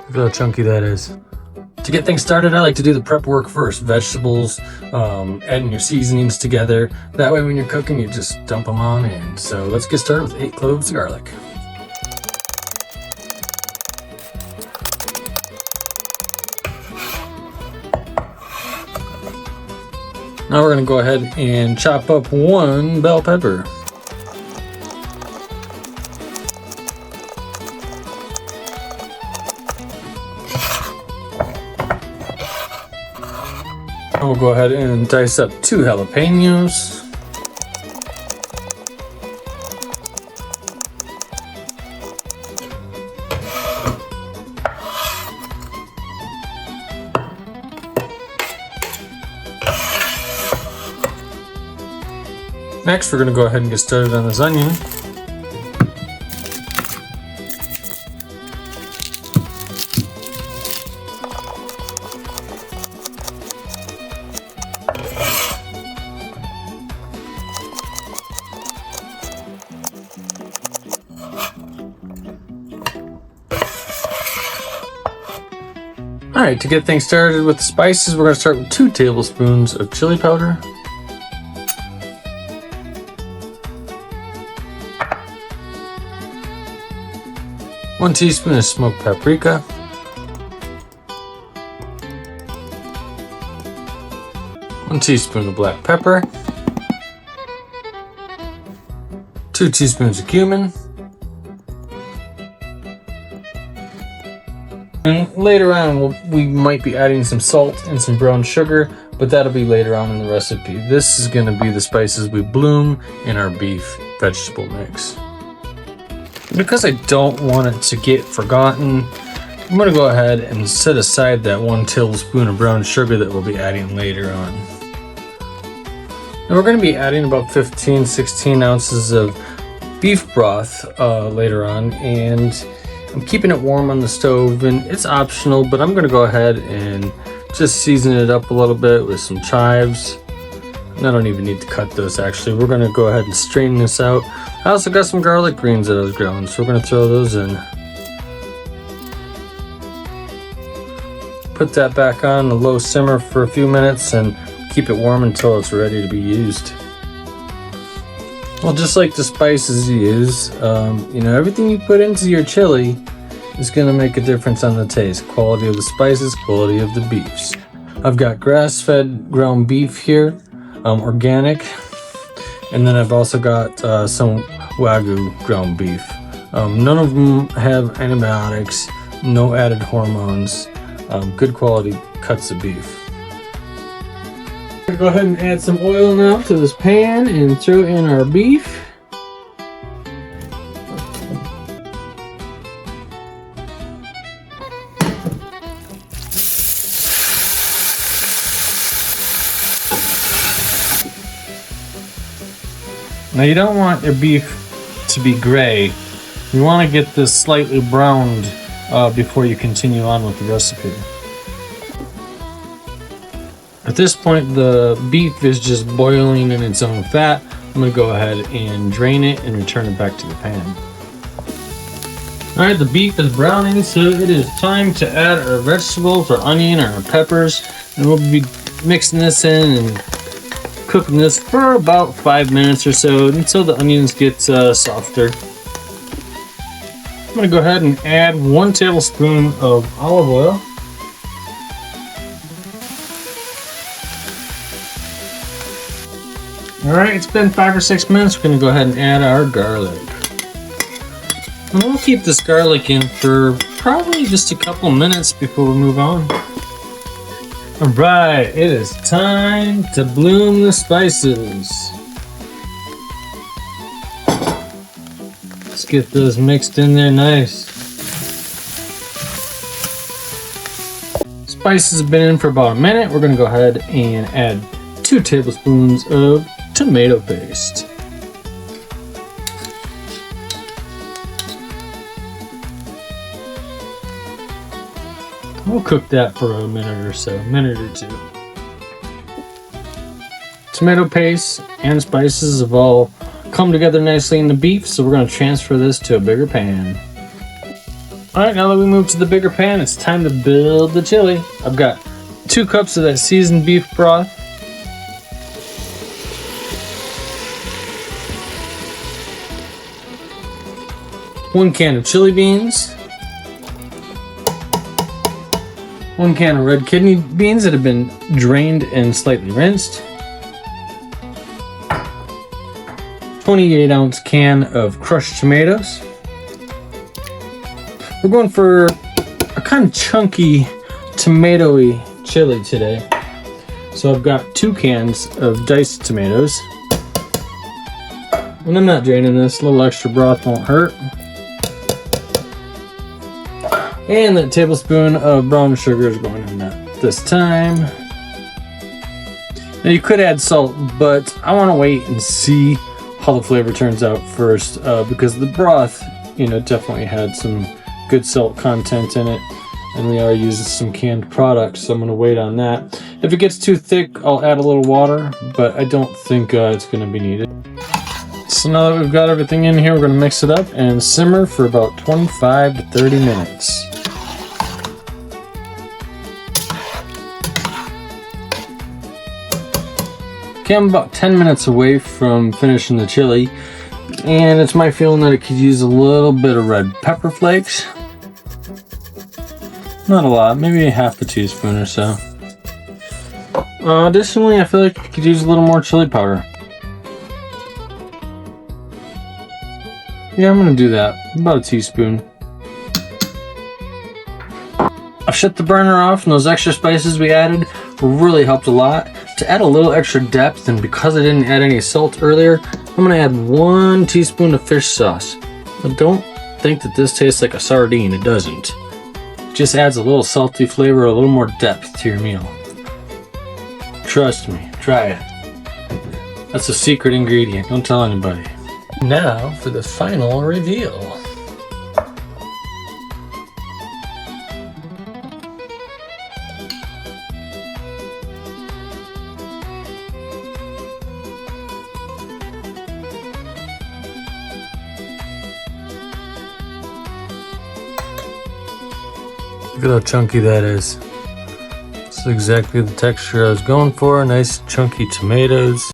Look how chunky that is. To get things started, I like to do the prep work first. Vegetables, adding your seasonings together. That way when you're cooking, you just dump them on in. So let's get started with 8 cloves of garlic. Now we're going to go ahead and chop up 1 bell pepper. We'll go ahead and dice up 2 jalapenos. Next, we're going to go ahead and get started on this onion. Alright, to get things started with the spices, we're going to start with 2 tablespoons of chili powder. One teaspoon of smoked paprika. 1 teaspoon of black pepper. 2 teaspoons of cumin. And later on, we might be adding some salt and some brown sugar, but that'll be later on in the recipe. This is going to be the spices we bloom in our beef vegetable mix. Because I don't want it to get forgotten, I'm going to go ahead and set aside that 1 tablespoon of brown sugar that we'll be adding later on. Now we're going to be adding about 15-16 ounces of beef broth later on, and I'm keeping it warm on the stove, and it's optional, but I'm going to go ahead and just season it up a little bit with some chives. And I don't even need to cut this, actually. We're going to go ahead and strain this out. I also got some garlic greens that I was growing, so we're going to throw those in. Put that back on a low simmer for a few minutes and keep it warm until it's ready to be used. Well, just like the spices you use, everything you put into your chili is going to make a difference on the taste. Quality of the spices, quality of the beefs. I've got grass-fed ground beef here, organic, and then I've also got some Wagyu ground beef. None of them have antibiotics, no added hormones, good quality cuts of beef. Go ahead and add some oil now to this pan and throw in our beef. Now you don't want your beef to be gray. You want to get this slightly browned before you continue on with the recipe. At this point, the beef is just boiling in its own fat. I'm going to go ahead and drain it and return it back to the pan. Alright, the beef is browning, so it is time to add our vegetables, our onion, our peppers, and we'll be mixing this in and cooking this for about 5 minutes or so until the onions get softer. I'm going to go ahead and add 1 tablespoon of olive oil. Alright, it's been 5 or 6 minutes. We're going to go ahead and add our garlic. And we'll keep this garlic in for probably just a couple minutes before we move on. Alright, it is time to bloom the spices. Let's get those mixed in there nice. Spices have been in for about a minute. We're going to go ahead and add 2 tablespoons of tomato paste. We'll cook that for a minute or so, minute or two. Tomato paste and spices have all come together nicely in the beef, so we're going to transfer this to a bigger pan. Alright, now that we move to the bigger pan, it's time to build the chili. I've got 2 cups of that seasoned beef broth. One can of chili beans. 1 can of red kidney beans that have been drained and slightly rinsed. 28-ounce can of crushed tomatoes. We're going for a kind of chunky, tomatoey chili today. So I've got 2 cans of diced tomatoes. And I'm not draining this, a little extra broth won't hurt. And that tablespoon of brown sugar is going in that this time. Now you could add salt, but I want to wait and see how the flavor turns out first, because the broth, you know, definitely had some good salt content in it, and we are using some canned products, so I'm going to wait on that. If it gets too thick, I'll add a little water, but I don't think it's going to be needed. So now that we've got everything in here, we're going to mix it up and simmer for about 25 to 30 minutes. Okay, I'm about 10 minutes away from finishing the chili, and it's my feeling that it could use a little bit of red pepper flakes. Not a lot, maybe a half a teaspoon or so. Additionally, I feel like it could use a little more chili powder. Yeah, I'm gonna do that, about a teaspoon. I've shut the burner off, and those extra spices we added really helped a lot. To add a little extra depth, and because I didn't add any salt earlier, I'm gonna add 1 teaspoon of fish sauce. But don't think that this tastes like a sardine, it doesn't. It just adds a little salty flavor, a little more depth to your meal. Trust me, try it. That's a secret ingredient, don't tell anybody. Now for the final reveal. Look at how chunky that is. This is exactly the texture I was going for. Nice chunky tomatoes.